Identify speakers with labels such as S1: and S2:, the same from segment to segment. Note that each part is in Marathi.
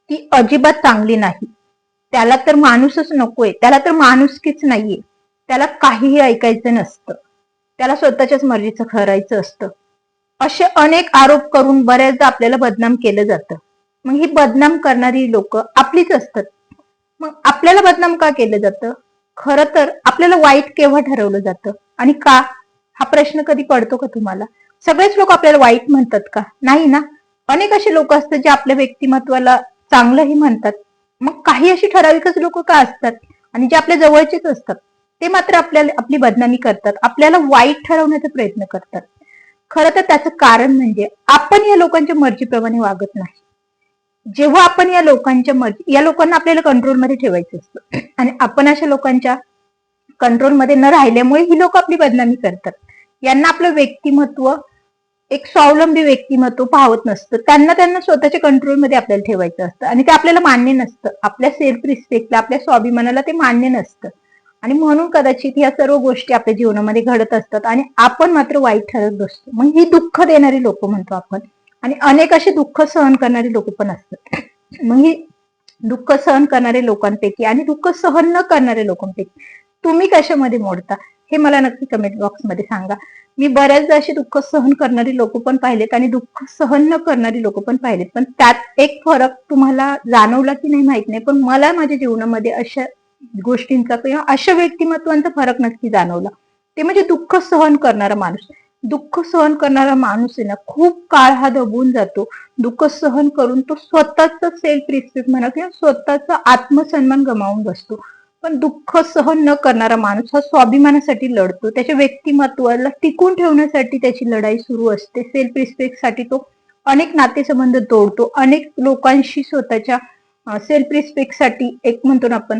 S1: ती अजिबात चांगली नाही. त्याला तर माणूसच नकोय, त्याला तर माणुसकीच नाहीये, त्याला काहीही ऐकायचं नसतं, त्याला स्वतःच्याच मर्जीचं करायचं असतं. असे अनेक आरोप करून बऱ्याचदा आपल्याला बदनाम केलं जातं. मग ही बदनाम करणारी लोक आपलीच असतात. मग आपल्याला बदनाम का केलं जातं? खरं तर आपल्याला वाईट केव्हा ठरवलं जातं आणि का? हा प्रश्न कधी पडतो का तुम्हाला? सगळेच लोक आपल्याला वाईट म्हणतात का? नाही ना. अनेक असे लोक असतात जे आपल्या व्यक्तिमत्वाला चांगलंही म्हणतात. मग काही अशी ठराविकच लोक का असतात आणि जे आपल्या जवळचेच असतात ते मात्र आपल्याला आपली बदनामी करतात, आपल्याला वाईट ठरवण्याचा प्रयत्न करतात. खरं तर त्याचं कारण म्हणजे आपण या लोकांच्या मर्जीप्रमाणे वागत नाही. जेव्हा आपण या लोकांना आपल्याला कंट्रोलमध्ये ठेवायचं असतं आणि आपण अशा लोकांच्या कंट्रोलमध्ये न राहिल्यामुळे ही लोक आपली बदनामी करतात. यांना आपलं व्यक्तिमत्व एक स्वावलंबी व्यक्तिमत्व पाहत नसतं. त्यांना स्वतःच्या कंट्रोलमध्ये आपल्याला ठेवायचं असतं आणि ते आपल्याला मान्य नसतं. आपल्या सेल्फ रिस्पेक्टला, आपल्या स्वाभिमानाला ते मान्य नसतं आणि म्हणून कदाचित या सर्व गोष्टी आपल्या जीवनामध्ये घडत असतात आणि आपण मात्र वाईट ठरत बसतो. मग ही दुःख देणारी लोक म्हणतो आपण आणि अनेक असे दुःख सहन करणारी लोक पण असतात. मग ही दुःख सहन करणारे लोकांपैकी आणि दुःख सहन न करणारे लोकांपैकी तुम्ही कशामध्ये मोडता हे मला नक्की कमेंट बॉक्समध्ये सांगा. मी बऱ्याचदा अशी दुःख सहन करणारी लोक पण पाहिलेत आणि दुःख सहन न करणारी लोक पण पाहिलेत, पण त्यात एक फरक तुम्हाला जाणवला की नाही माहित नाही, पण मला माझ्या जीवनामध्ये अशा गोष्टींचा किंवा अशा व्यक्तिमत्वांचा फरक नक्की जाणवला. ते म्हणजे दुःख सहन करणारा माणूस. दुःख सहन करणारा माणूस आहे ना, खूप काळ हा दबून जातो. दुःख सहन करून तो स्वतःचा सेल्फ रिस्पेक्ट म्हणा किंवा स्वतःचा आत्मसन्मान गमावून बसतो. पण दुःख सहन न करणारा माणूस हा स्वाभिमानासाठी लढतो, त्याच्या व्यक्तिमत्वाला टिकून ठेवण्यासाठी त्याची लढाई सुरू असते. सेल्फ रिस्पेक्ट साठी तो अनेक नातेसंबंध तोडतो, अनेक लोकांशी स्वतःच्या सेल्फ रिस्पेक्ट साठी एक म्हणतो ना आपण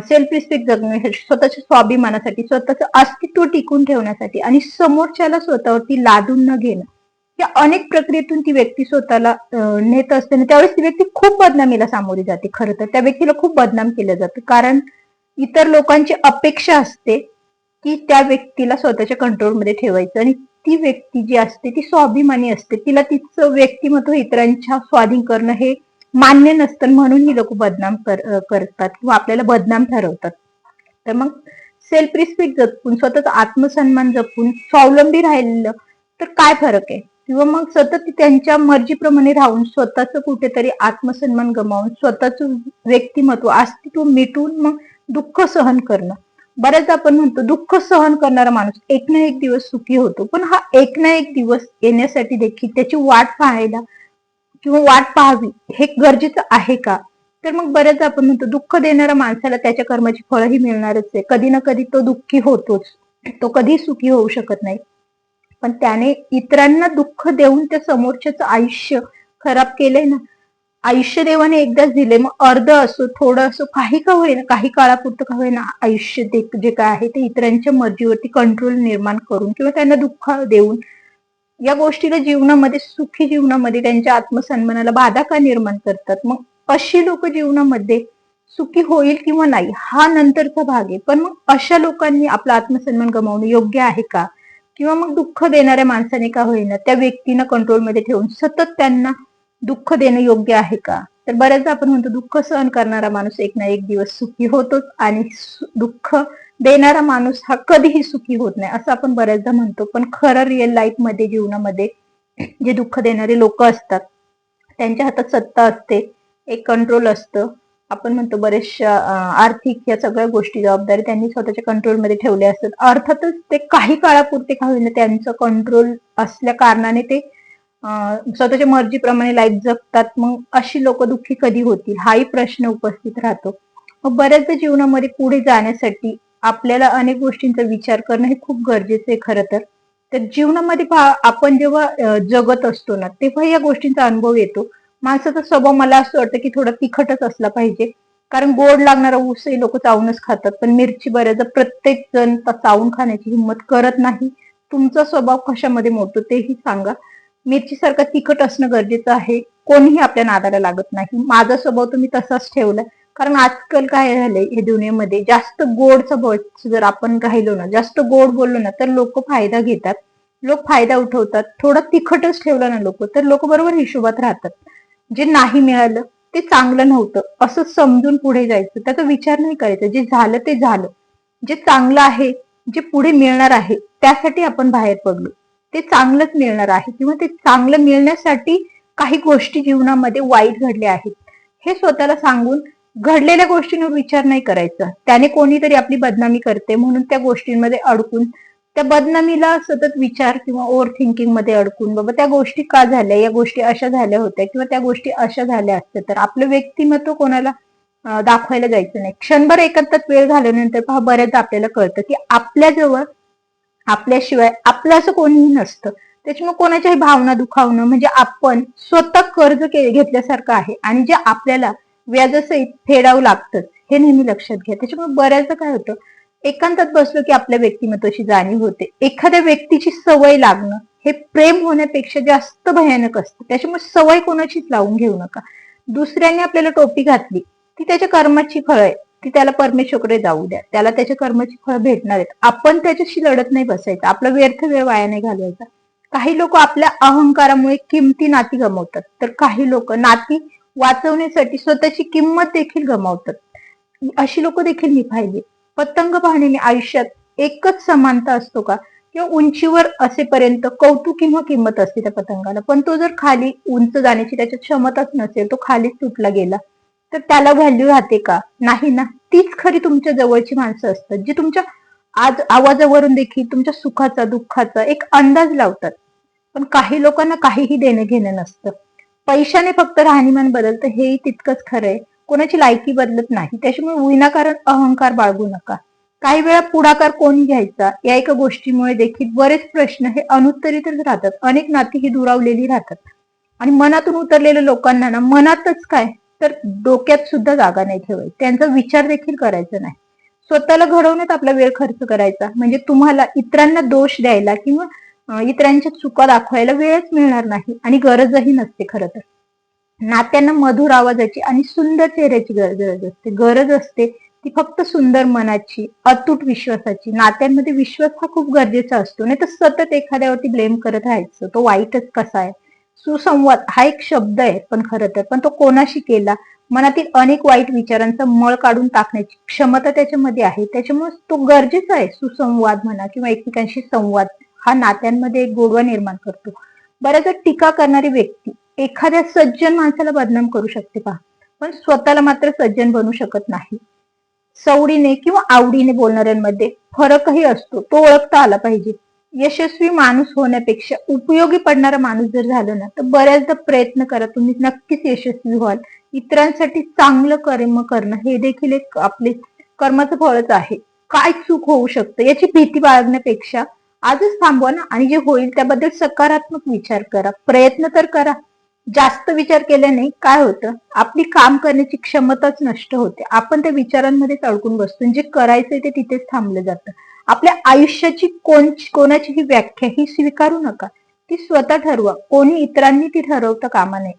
S1: सेल्फ रिस्पेक्ट जगण्यासाठी, स्वतःच्या स्वाभिमानासाठी, स्वतःचं अस्तित्व टिकून ठेवण्यासाठी आणि समोरच्याला स्वतःवरती लादून न घेणं, या अनेक प्रक्रियेतून ती व्यक्ती स्वतःला नेत असते आणि त्यावेळेस ती व्यक्ती खूप बदनामीला सामोरी जाते. खरं तर त्या व्यक्तीला खूप बदनाम केलं जातं, कारण इतर लोकांची अपेक्षा असते की त्या व्यक्तीला स्वतःच्या कंट्रोलमध्ये ठेवायचं आणि ती व्यक्ती जी असते ती स्वाभिमानी असते, तिला तिचं व्यक्तिमत्व इतरांच्या स्वाधीन करणं हे मान्य नसतं, म्हणून ही लोक बदनाम करतात किंवा आपल्याला बदनाम ठरवतात. तर मग सेल्फ रिस्पेक्ट जपून, स्वतःचा आत्मसन्मान जपून स्वावलंबी राहिलं तर काय फरक आहे? किंवा मग सतत त्यांच्या मर्जीप्रमाणे राहून स्वतःच कुठेतरी आत्मसन्मान गमावून स्वतःच व्यक्तिमत्व अस्तित्व मिटून मग दुःख सहन करणं. बऱ्याचदा आपण म्हणतो दुःख सहन करणारा माणूस एक ना एक दिवस सुखी होतो, पण हा एक ना एक दिवस येण्यासाठी देखील त्याची वाट पाहायला किंवा वाट पाहावी हे गरजेचं आहे का? तर मग बऱ्याचदा आपण म्हणतो दुःख देणाऱ्या माणसाला त्याच्या कर्माची फळही मिळणारच आहे. कधी ना कधी तो दुःखी होतोच, तो कधी सुखी होऊ शकत नाही. पण त्याने इतरांना दुःख देऊन त्या समोरच्याचं आयुष्य खराब केलंय ना. आयुष्य देवाने एकदाच दिले, मग अर्ध असो थोडं असो काही का होईना, काही काळापुरतं का होईना आयुष्य जे काय आहे ते इतरांच्या मर्जीवरती कंट्रोल निर्माण करून किंवा त्यांना दुःख देऊन या गोष्टीला जीवनामध्ये, सुखी जीवनामध्ये त्यांच्या आत्मसन्मानाला बाधा का निर्माण करतात? मग अशी लोक जीवनामध्ये सुखी होईल किंवा नाही हा नंतरचा भाग आहे, पण मग अशा लोकांनी आपला आत्मसन्मान गमावणं योग्य आहे का? किंवा मग दुःख देणाऱ्या माणसाने का होईना त्या व्यक्तींना कंट्रोलमध्ये ठेवून सतत त्यांना दुःख देणं योग्य आहे का? तर बऱ्याचदा आपण म्हणतो दुःख सहन करणारा माणूस एक ना एक दिवस सुखी होतोच आणि दुःख देणारा माणूस हा कधीही सुखी होत नाही असं आपण बऱ्याचदा म्हणतो. पण खरं रिअल लाईफ मध्ये, जीवनामध्ये जे दुःख देणारे लोक असतात त्यांच्या हातात सत्ता असते, एक कंट्रोल असतं. आपण म्हणतो बरेचशा आर्थिक या सगळ्या गोष्टी जबाबदारी त्यांनी स्वतःच्या कंट्रोलमध्ये ठेवल्या असतात. अर्थातच ते काही काळापुरते का होईना त्यांचं कंट्रोल असल्या कारणाने ते स्वतःच्या मर्जीप्रमाणे लाईफ जगतात. मग अशी लोक दुःखी कधी होतील हाही प्रश्न उपस्थित राहतो. मग बऱ्याचदा जीवनामध्ये पुढे जाण्यासाठी आपल्याला अनेक गोष्टींचा विचार करणं हे खूप गरजेचं आहे खरं तर. तर जीवनामध्ये आपण जेव्हा जगत असतो ना तेव्हा या गोष्टींचा अनुभव येतो. माणसाचा स्वभाव मला असं वाटतं की थोडा तिखटच असला पाहिजे, कारण गोड लागणारा ऊसही लोक चावूनच खातात, पण मिरची बऱ्याचदा प्रत्येक जण चावून खाण्याची हिंमत करत नाही. तुमचा स्वभाव कशामध्ये मोडतो तेही सांगा. मिरची सारखा तिखट असणं गरजेचं आहे, कोणीही आपल्या नादाला लागत नाही. माझा स्वभाव तुम्ही तसाच ठेवला, कारण आजकाल काय झालंय या दुनियेमध्ये जास्त गोडचा जर आपण राहिलो ना, जास्त गोड बोललो ना तर लोक फायदा घेतात, लोक फायदा उठवतात. थोडं तिखटच ठेवलं ना लोक तर लोक बरोबर हिशोबात राहतात. जे नाही मिळालं ते चांगलं नव्हतं असं समजून पुढे जायचं, त्याचा विचार नाही करायचा. जे झालं ते झालं, जे चांगलं आहे, जे पुढे मिळणार आहे त्यासाठी आपण बाहेर पडलो. ते चांगलंच मिळणार आहे किंवा ते चांगलं मिळण्यासाठी काही गोष्टी जीवनामध्ये वाईट घडल्या आहेत हे स्वतःला सांगून घडलेल्या गोष्टींवर विचार नाही करायचा. त्याने कोणीतरी आपली बदनामी करते म्हणून त्या गोष्टींमध्ये अडकून त्या बदनामीला सतत विचार किंवा ओव्हर थिंकिंग मध्ये अडकून बाबा त्या गोष्टी का झाल्या, या गोष्टी अशा झाल्या होत्या किंवा त्या गोष्टी अशा झाल्या असत्या, तर आपलं व्यक्तिमत्व कोणाला दाखवायला जायचं नाही. क्षणभर एकांतात वेळ घालवल्यानंतर पहा बऱ्याचदा आपल्याला कळतं की आपल्याजवळ आपल्याशिवाय आपलं असं कोणीही नसतं. त्याच्यामुळे कोणाच्याही भावना दुखावणं म्हणजे आपण स्वतः कर्ज घेतल्यासारखं आहे आणि जे आपल्याला व्याजासहित फेडावं लागतं हे नेहमी लक्षात घ्या. त्याच्यामुळे बऱ्याचदा काय होतं, एकांतात बसलो की आपल्या व्यक्तिमत्वाची जाणीव होते. एखाद्या व्यक्तीची सवय लागणं हे प्रेम होण्यापेक्षा जास्त भयानक असतं. त्याच्यामुळे सवय कोणाचीच लावून घेऊ नका. दुसऱ्याने आपल्याला टोपी घातली ती त्याच्या कर्माची फळ आहे, ती त्याला परमेश्वरकडे जाऊ द्या, त्याला त्याच्या कर्माची फळ भेटणार आहेत. आपण त्याच्याशी लढत नाही बसायचं, आपला व्यर्थ वेळ वाया नाही घालवायचा. काही लोक आपल्या अहंकारामुळे किमती नाती गमावतात, तर काही लोक नाती वाचवण्यासाठी स्वतःची किंमत देखील गमावतात. अशी लोक देखील मी पाहिजे. पतंग पाहण्याने आयुष्यात एकच समानता असतो का, किंवा उंचीवर असेपर्यंत कौतुक किंवा किंमत असते त्या पतंगाला, पण तो जर खाली उंच जाण्याची त्याच्यात क्षमताच नसेल, तो खालीच तुटला गेला तर त्याला व्हॅल्यू राहते का? नाही ना. तीच खरी तुमच्या जवळची माणसं असतात, जी तुमच्या आज आवाजावरून देखील तुमच्या सुखाचा दुःखाचा एक अंदाज लावतात. पण काही लोकांना काहीही देणं घेणं नसतं. पैशाने फक्त राहणीमान बदलतं हेही तितकंच खरंय, कोणाची लायकी बदलत नाही. त्याच्यामुळे विनाकारण अहंकार बाळगू नका. काही वेळा पुढाकार कोणी घ्यायचा या एका गोष्टीमुळे देखील बरेच प्रश्न हे अनुत्तरितच राहतात. अनेक नाती ही दुरावलेली राहतात आणि मनातून उतरलेल्या लोकांना ना मनातच काय तर डोक्यात सुद्धा जागा नाही ठेवायची, त्यांचा विचार देखील करायचा नाही. स्वतःला घडवण्यात आपला वेळ खर्च करायचा म्हणजे तुम्हाला इतरांना दोष द्यायला किंवा इतरांच्या चुका दाखवायला वेळच मिळणार नाही आणि गरजही नसते. खरं तर नात्यांना मधुर आवाजाची आणि सुंदर चेहऱ्याची गरज असते. गरज असते ती फक्त सुंदर मनाची, अतूट विश्वासाची. नात्यांमध्ये विश्वास हा खूप गरजेचा असतो, नाही तर सतत एखाद्यावरती ब्लेम करत राहायचं, तो वाईटच कसा आहे. सुसंवाद हा एक शब्द आहे पण खरं तर पण तो कोणाशी केला, मनातील अनेक वाईट विचारांचा मळ काढून टाकण्याची क्षमता त्याच्यामध्ये आहे. त्याच्यामुळे तो गरजेचा आहे. सुसंवाद म्हणा किंवा एकमेकांशी संवाद हा नात्यांमध्ये एक गोडवा निर्माण करतो. बऱ्याचदा टीका करणारी व्यक्ती एखाद्या सज्जन माणसाला बदनाम करू शकते पहा, पण स्वतःला मात्र सज्जन बनू शकत नाही. सवडीने किंवा आवडीने बोलणाऱ्यांमध्ये फरकही असतो, तो ओळखता आला पाहिजे. यशस्वी माणूस होण्यापेक्षा उपयोगी पडणारा माणूस जर झालं ना तर बऱ्याचदा प्रयत्न करा, तुम्ही नक्कीच यशस्वी व्हाल. इतरांसाठी चांगलं कर्म करणं हे देखील एक आपले कर्माचं फळच आहे. काय चूक होऊ शकतं याची भीती बाळगण्यापेक्षा आजच थांबवा ना आणि जे होईल त्याबद्दल सकारात्मक विचार करा. प्रयत्न तर करा. जास्त विचार केल्याने काय होतं, आपली काम करण्याची क्षमताच नष्ट होते. आपण त्या विचारांमध्येच अडकून बसतो. जे करायचंय ते तिथेच थांबलं जातं. आपल्या आयुष्याची कोणाचीही व्याख्या ही स्वीकारू नका, ती स्वतः ठरवा. कोणी इतरांनी ती ठरवता कामा नये.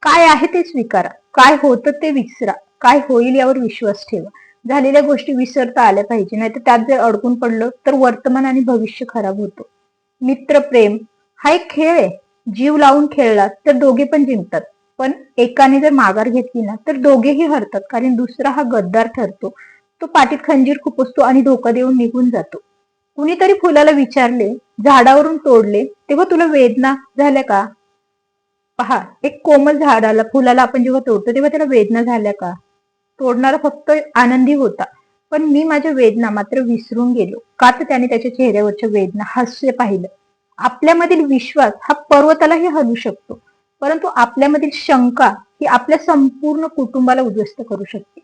S1: काय आहे ते स्वीकारा, काय होतं ते विसरा, काय होईल यावर विश्वास ठेवा. झालेल्या गोष्टी विसरता आल्या पाहिजे, नाही तर त्यात जर अडकून पडलं तर वर्तमान आणि भविष्य खराब होतो. मित्रप्रेम हा एक खेळ आहे. जीव लावून खेळला तर दोघे पण जिंकतात, पण एकाने जर माघार घेतली ना तर दोघेही हरतात, कारण दुसरा हा गद्दार ठरतो. तो पाठीत खंजीर खुपसतो आणि धोका देऊन निघून जातो. कुणीतरी फुलाला विचारले, झाडावरून तोडले तेव्हा तुला वेदना झाल्या का? पहा, एक कोमल झाडाला फुलाला आपण जेव्हा तोडतो तेव्हा त्याला वेदना झाल्या का? तोडणारा फक्त आनंदी होता, पण मी माझ्या वेदना मात्र विसरून गेलो, का तर त्याने त्याच्या चेहऱ्यावरच्या वेदना हास्य पाहिलं. आपल्यामधील विश्वास हा पर्वतालाही हलवू शकतो, परंतु आपल्यामधील शंका ही आपल्या संपूर्ण कुटुंबाला उद्ध्वस्त करू शकते.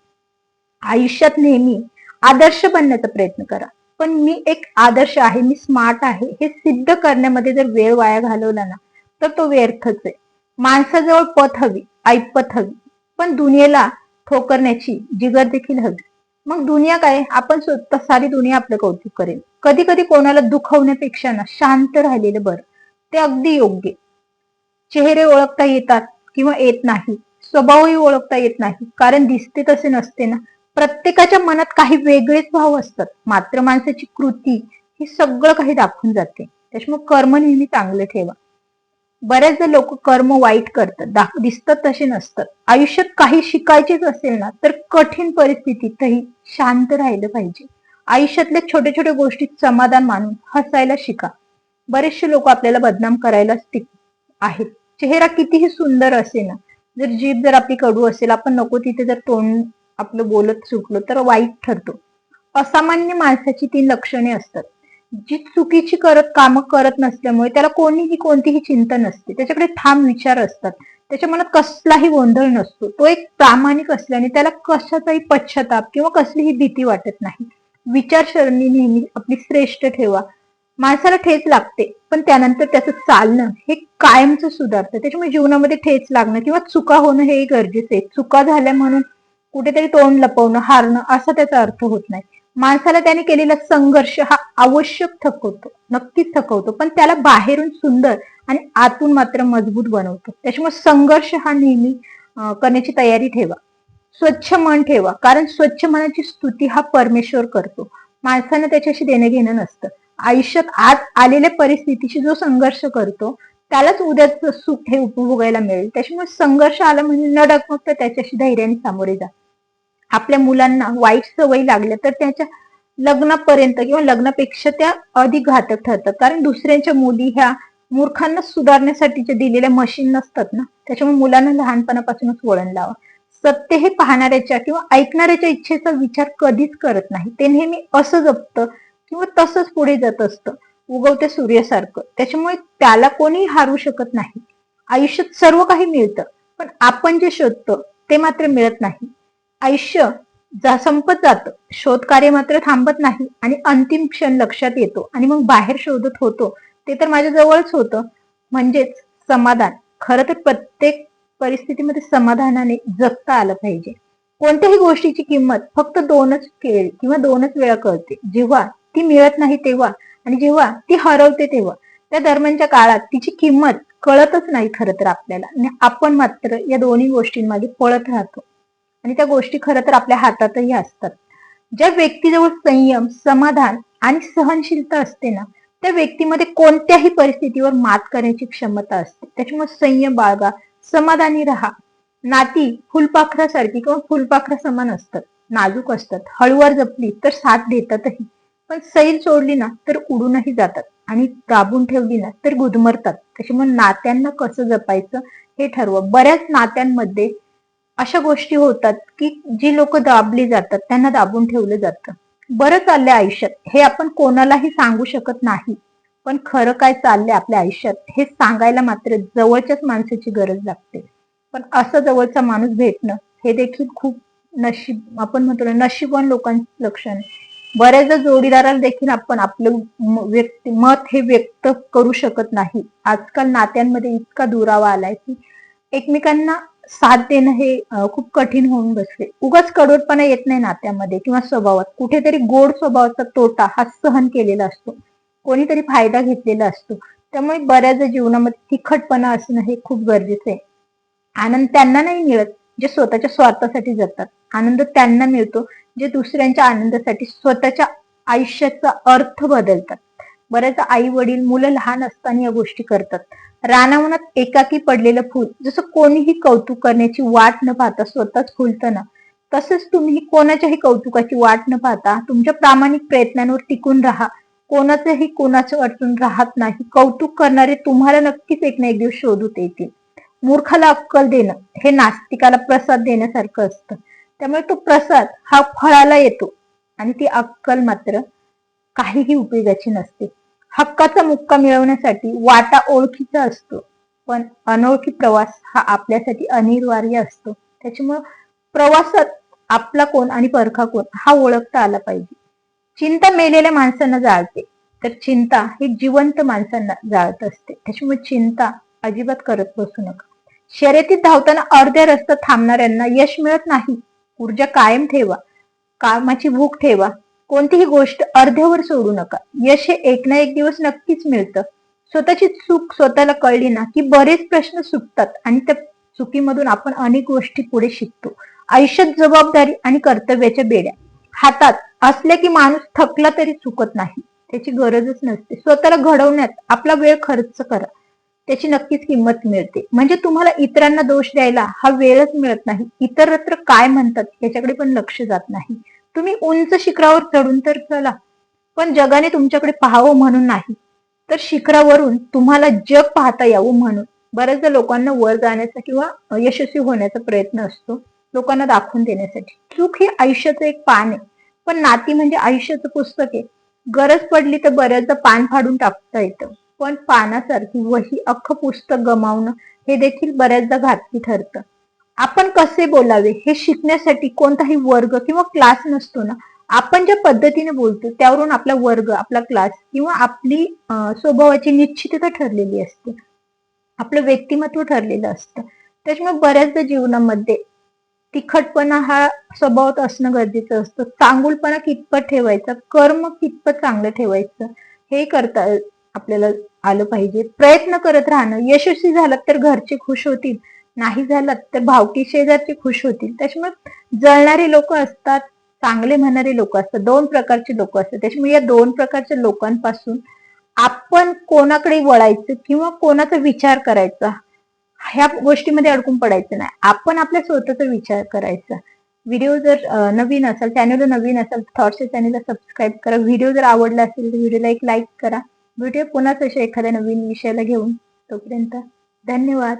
S1: आयुष्यात नेहमी आदर्श बनण्याचा प्रयत्न करा, पण मी एक आदर्श आहे, मी स्मार्ट आहे हे सिद्ध करण्यामध्ये जर वेळ वाया घालवला ना तर तो व्यर्थच आहे. माणसाजवळ पत हवी, ऐपत हवी, पण दुनियेला ठोकरण्याची जिगर देखील हवी. मग दुनिया काय, आपण स्वतः सारी दुनिया आपलं कौतुक करेल. कधी कधी कोणाला दुखवण्यापेक्षा ना शांत राहिलेलं बरं, ते अगदी योग्य. चेहरे ओळखता येतात किंवा येत नाही, स्वभावही ओळखता येत नाही, कारण दिसते तसे नसते ना. प्रत्येकाच्या मनात काही वेगळेच भाव असतात, मात्र माणसाची कृती ही सगळं काही दाखवून जाते. त्याच्यामुळे कर्म नेहमी चांगले ठेवा. बऱ्याचदा लोक कर्म वाईट करतात, दिसतात तसे नसतात. आयुष्यात काही शिकायचेच असेल ना तर कठीण परिस्थितीतही शांत राहिलं पाहिजे. आयुष्यातल्या छोट्या छोट्या गोष्टीत समाधान मानून हसायला शिका. बरेचसे लोक आपल्याला बदनाम करायला आहेत. चेहरा कितीही सुंदर असेल ना, जर जीभ जर आपली कडू असेल, आपण नको तिथे जर तोंड आपलं बोलत चुकलो तर वाईट ठरतो. असामान्य माणसाची 3 लक्षणे असतात. जी चुकीची कामं करत नसल्यामुळे त्याला कोणतीही चिंता नसते. त्याच्याकडे ठाम विचार असतात. त्याच्या मनात कसलाही गोंधळ नसतो. तो एक प्रामाणिक असल्याने त्याला कशाचाही पश्चाताप किंवा कसलीही भीती वाटत नाही. विचारसरणी नेहमी आपली श्रेष्ठ ठेवा. माणसाला ठेच लागते, पण त्यानंतर त्याचं चालणं हे कायमचं सुधारतं. त्याच्यामुळे जीवनामध्ये ठेच लागणं किंवा चुका होणं हे गरजेचं आहे. चुका झाल्या म्हणून कुठेतरी तोंड लपवणं, हारणं असा त्याचा अर्थ होत नाही. माणसाला त्याने केलेला संघर्ष हा आवश्यक थकवतो, नक्कीच थकवतो, पण त्याला बाहेरून सुंदर आणि आतून मात्र मजबूत बनवतो. त्याच्यामुळे संघर्ष हा नेहमी करण्याची तयारी ठेवा. स्वच्छ मन ठेवा, कारण स्वच्छ मनाची स्तुती हा परमेश्वर करतो. माणसानं त्याच्याशी देणं घेणं नसतं. आयुष्यात आज आलेल्या परिस्थितीशी जो संघर्ष करतो त्यालाच उद्याचं सुख हे उपभोगायला मिळेल. त्याच्यामुळे संघर्ष आला म्हणजे न डगमगता त्याच्याशी धैर्याने सामोरे जा. आपल्या मुलांना वाईट सवयी लागल्या तर त्याच्या लग्नापर्यंत किंवा लग्नापेक्षा त्या अधिक घातक ठरतात. कारण दुसऱ्यांच्या मुली ह्या मूर्खांना सुधारण्यासाठीच्या दिलेल्या मशीन नसतात ना. त्याच्यामुळे मुलांना लहानपणापासूनच वळण लावा. सत्य हे पाहणाऱ्याच्या किंवा ऐकणाऱ्याच्या इच्छेचा विचार कधीच करत नाही. ते नेहमी असं जपतं किंवा तसंच पुढे जात असतं, उगवत्या सूर्यासारखं. त्याच्यामुळे त्याला कोणी हारू शकत नाही. आयुष्यात सर्व काही मिळतं, पण आपण जे शोधतो ते मात्र मिळत नाही. आयुष्य संपत जातं, शोध कार्य मात्र थांबत नाही आणि अंतिम क्षण लक्षात येतो आणि मग बाहेर शोधत होतो ते तर माझ्या जवळच होतं, म्हणजेच समाधान. खरं तर प्रत्येक परिस्थितीमध्ये समाधानाने जगता आलं पाहिजे. कोणत्याही गोष्टीची किंमत फक्त 2च वेळा कळते, जेव्हा ती मिळत नाही तेव्हा आणि जेव्हा ती हरवते तेव्हा. त्या दरम्यानच्या काळात तिची किंमत कळतच नाही खरं तर आपल्याला, आणि आपण मात्र या दोन्ही गोष्टींमागे पळत राहतो आणि त्या गोष्टी खरं तर आपल्या हातातही असतात. ज्या व्यक्तीजवळ संयम, समाधान आणि सहनशीलता असते ना, त्या व्यक्तीमध्ये कोणत्याही परिस्थितीवर मात करण्याची क्षमता असते. त्याच्यामुळे संयम बाळगा, समाधानी राहा. नाती फुलपाखरासारखी किंवा फुलपाखरा समान असतात, नाजूक असतात. हळूवार जपली तर साथ देतातही, पण सैल सोडली ना तर उडूनही जातात आणि दाबून ठेवली ना तर गुदमरतात. त्याच्यामुळे नात्यांना कसं जपायचं हे ठरवा. बऱ्याच नात्यांमध्ये अशा गोष्टी होतात की जी लोक दाबली जातात त्यांना दाबून ठेवलं जातं. बरं चाललंय आयुष्यात हे आपण कोणालाही सांगू शकत नाही, पण खरं काय चाललंय आपल्या आयुष्यात हे सांगायला मात्र जवळच्याच माणसाची गरज लागते. पण असं जवळचा माणूस भेटणं हे देखील खूप नशीब, आपण म्हणतो ना, नशीबवान लोकांचं लक्षण आहे. बऱ्याचदा जोडीदाराला देखील आपण आपलं मत हे व्यक्त करू शकत नाही. आजकाल नात्यांमध्ये इतका दुरावा आलाय की एकमेकांना साथ देणं हे खूप कठीण होऊन बसले. उगाच कडवटपणा येत नाही नात्यामध्ये किंवा स्वभावात. कुठेतरी गोड स्वभावाचा तोटा हा सहन केलेला असतो, कोणीतरी फायदा घेतलेला असतो. त्यामुळे बऱ्याचदा जीवनामध्ये तिखटपणा असणं हे खूप गरजेचं आहे. आनंद त्यांना नाही मिळत जे स्वतःच्या स्वार्थासाठी जगतात. आनंद त्यांना मिळतो जे दुसऱ्यांच्या आनंदासाठी स्वतःच्या आयुष्याचा अर्थ बदलतात. बऱ्याच आई वडील मुलं लहान असताना या गोष्टी करतात. रानावनात एकाकी पडलेलं फुल जसं कोणीही कौतुक करण्याची वाट न पाहता स्वतःच फुलतं ना, तसंच तुम्ही कोणाच्याही कौतुकाची वाट न पाहता तुमच्या प्रामाणिक प्रयत्नांवर टिकून राहा. कोणाचं वाटून राहत नाही. कौतुक करणारे तुम्हाला नक्कीच एक ना एक दिवस शोधूत येतील. मूर्खाला अक्कल देणं हे नास्तिकाला प्रसाद देण्यासारखं असतं. त्यामुळे तो प्रसाद हा फळाला येतो आणि ती अक्कल मात्र काहीही उपयोगाची नसते. हक्काचा मुक्का मिळवण्यासाठी वाटा ओळखीचा असतो, पण अनोळखी प्रवास हा आपल्यासाठी अनिवार्य असतो. त्याच्यामुळं प्रवासात आपला कोण आणि परखा कोण हा ओळखता आला पाहिजे. चिंता मेलेल्या माणसांना जाळते, तर चिंता ही जिवंत माणसांना जाळत असते. त्याच्यामुळे चिंता अजिबात करत बसू नका. शर्यतीत धावताना अर्ध्या रस्त्यात थांबणाऱ्यांना यश मिळत नाही. ऊर्जा कायम ठेवा, कामाची भूक ठेवा. कोणतीही गोष्ट अर्ध्यावर सोडू नका. यश हे एक ना एक दिवस नक्कीच मिळतं. स्वतःची चूक स्वतःला कळली ना की बरेच प्रश्न सुटतात आणि त्या चुकीमधून आपण अनेक गोष्टी पुढे शिकतो. आयुष्यात जबाबदारी आणि कर्तव्याच्या बेड्या हातात असल्या की माणूस थकला तरी चुकत नाही. त्याची गरजच नसते. स्वतःला घडवण्यात आपला वेळ खर्च करा. त्याची नक्कीच किंमत मिळते. म्हणजे तुम्हाला इतरांना दोष द्यायला हा वेळच मिळत नाही. इतरत्र काय म्हणतात याच्याकडे पण लक्ष जात नाही. तुम्ही उंच शिखरावर चढून तर चला, पण जगाने तुमच्याकडे पाहावं म्हणून नाही, तर शिखरावरून तुम्हाला जग पाहता यावं म्हणून. बऱ्याचदा लोकांना वर जाण्याचा किंवा यशस्वी होण्याचा प्रयत्न असतो, लोकांना दाखवून देण्यासाठी. चूक ही आयुष्याचं एक पान आहे, पण नाती म्हणजे आयुष्याचं पुस्तक आहे. गरज पडली तर बऱ्याचदा पान फाडून टाकता येतं, पण पानासारखी वही अख्खं पुस्तक गमावणं हे देखील बऱ्याचदा घातकी ठरतं. आपण कसे बोलावे हे शिकण्यासाठी कोणताही वर्ग किंवा क्लास नसतो ना. आपण ज्या पद्धतीने बोलतो त्यावरून आपला वर्ग, आपला क्लास किंवा आपली स्वभावाची निश्चितता ठरलेली असते, आपलं व्यक्तिमत्व ठरलेलं असतं. त्याच्यामुळे बऱ्याचदा जीवनामध्ये तिखटपणा हा स्वभावात असणं गरजेचं असतं. चांगुलपणा कितपत ठेवायचा, कर्म कितपत चांगलं ठेवायचं, हे करता आपल्याला आलं पाहिजे. प्रयत्न करत राहणं. यशस्वी झालात तर घरचे खुश होतील, नाही झालात तर भावकी शेजारचे खुश होतील. त्याच्यामुळे जळणारे लोक असतात, चांगले म्हणणारे लोक असतात. दोन प्रकारचे लोक असतात. त्याच्यामुळे या दोन प्रकारच्या लोकांपासून आपण कोणाकडे वळायचं किंवा कोणाचा विचार करायचा ह्या गोष्टीमध्ये अडकून पडायचं नाही. आपण आपल्या स्वतःचा विचार करायचा. व्हिडिओ जर नवीन असाल, चॅनलला नवीन असाल, थॉट्सच्या चॅनलला सबस्क्राईब करा. व्हिडिओ जर आवडला असेल तर व्हिडिओला एक लाईक करा. भेटूया पुन्हा तशा एखाद्या नवीन विषयाला घेऊन. तोपर्यंत धन्यवाद.